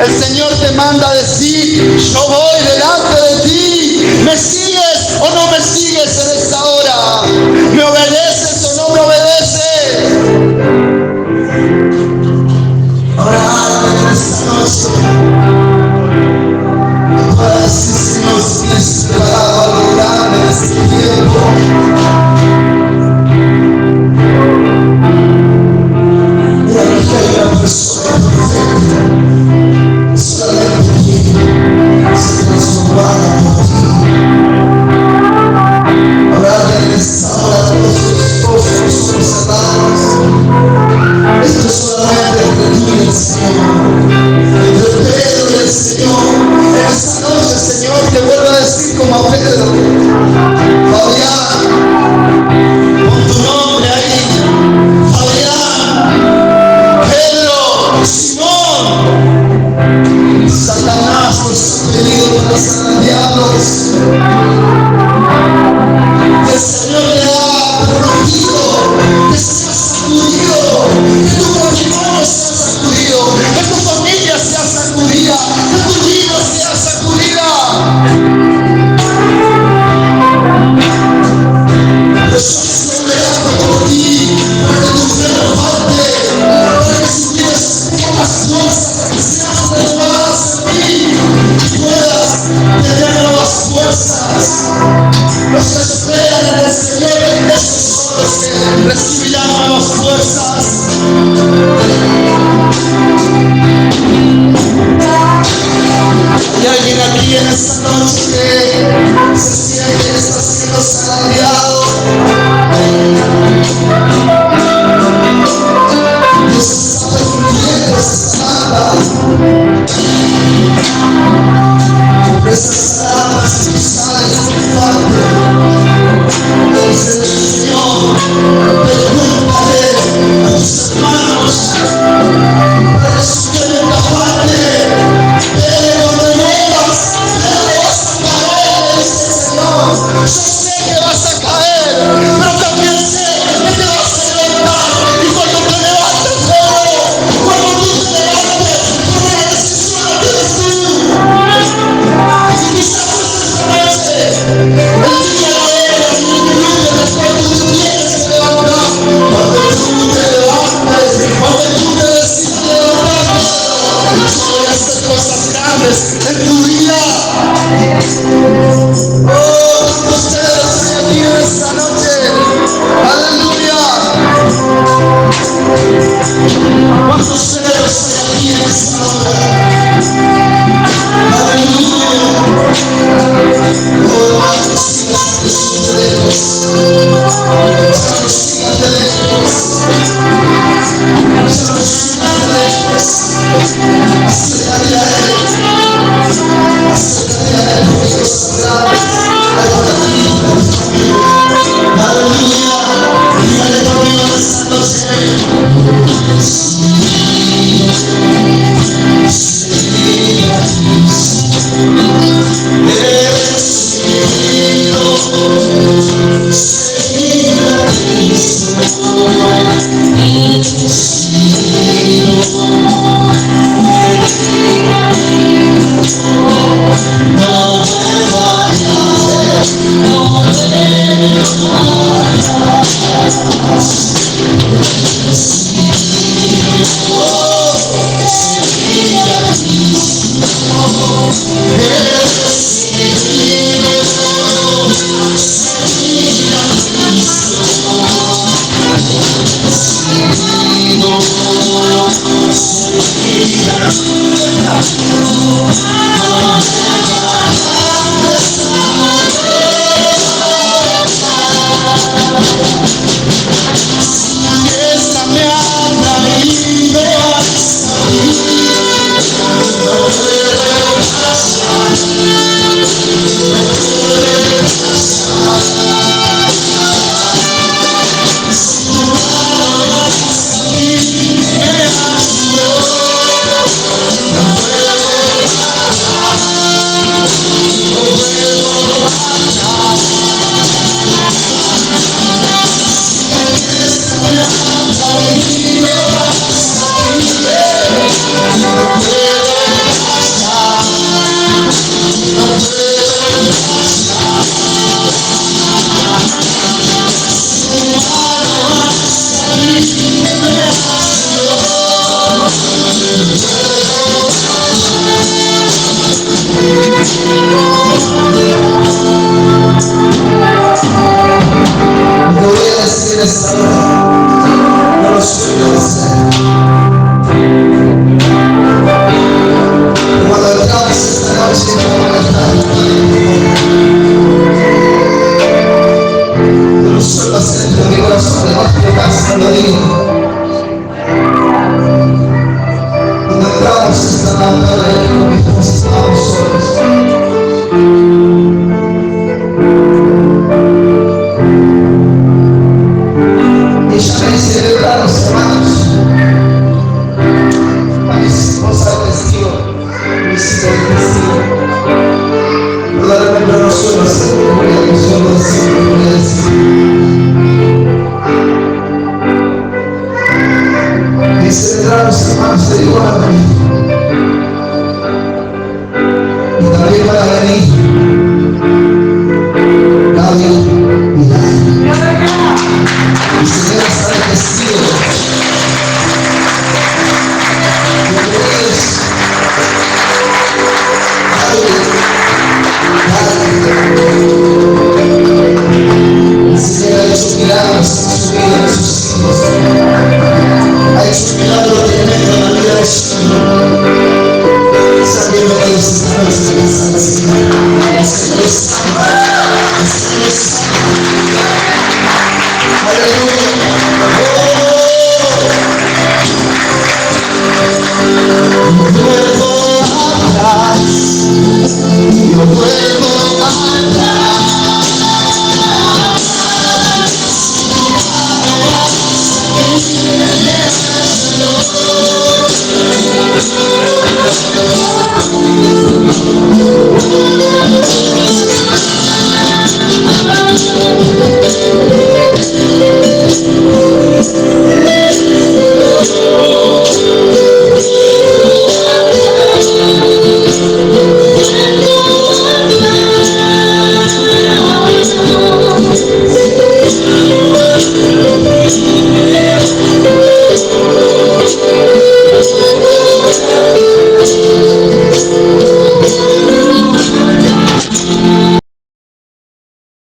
El Señor te manda a decir: yo voy delante de ti. ¿Me sigues o no me sigues en esta hora? ¿Me obedeces o no me obedeces? Ahora alguien en esta noche me pueda decir: Señor, si tienes preparado algo grande en este tiempo. Mira, aquí hay una persona perfecta, solamente quiere ser transformada por ti. Ahora alguien en esta hora, todos los ojos cerrados. Esto es solamente entre tú y el Señor, entre Pedro y el Señor. En esta noche, Señor, te vuelvo a decir como a Pedro: Fabián, pon tu nombre ahí. Fabián, Pedro, Simón. Satanás nos ha pedido para zarandearlos. Que el Señor te ha prometido que seas sacudido, que tu matrimonio sea sacudido, que tu familia sea sacudida, que tu vida sea sacudida. Yo estoy orando por ti, para que tu fe no falte, para que si tienes pocas fuerzas, que seas renovadas en ti y puedas tener nuevas fuerzas. Los que esperan en el Señor, esos son los que recibirán nuevas fuerzas. Hay alguien aquí en esta noche que se siente que está siendo zarandeado. Dios está permitiendo esas zarandas. Esas zarandas que tú sabes de tu parte. Dice el Señor: pregúntale a tus hermanos para que superen la parte. Pero no vas a caer, dice el Señor. Yo sé que vas a caer, pero también sé que te vas a levantar. Y cuando te levantes, cuando tú te levantes, toma la decisión que tienes tú. Y quizás esta noche, el día de hoy, el minuto después tú tienes que levantar. Cuando tú te levantes, cuando tú te decidas levantar, yo voy a hacer cosas grandes en tu vida. Oh, ¿cuántos cedros hay aquí en esta noche? Aleluya. ¿Cuántos cedros hay aquí en esta hora? Aleluya. Oh, hermanos, sigan sus lejos. Hermanos, sigan de lejos. Hermanos, sigan de lejos. He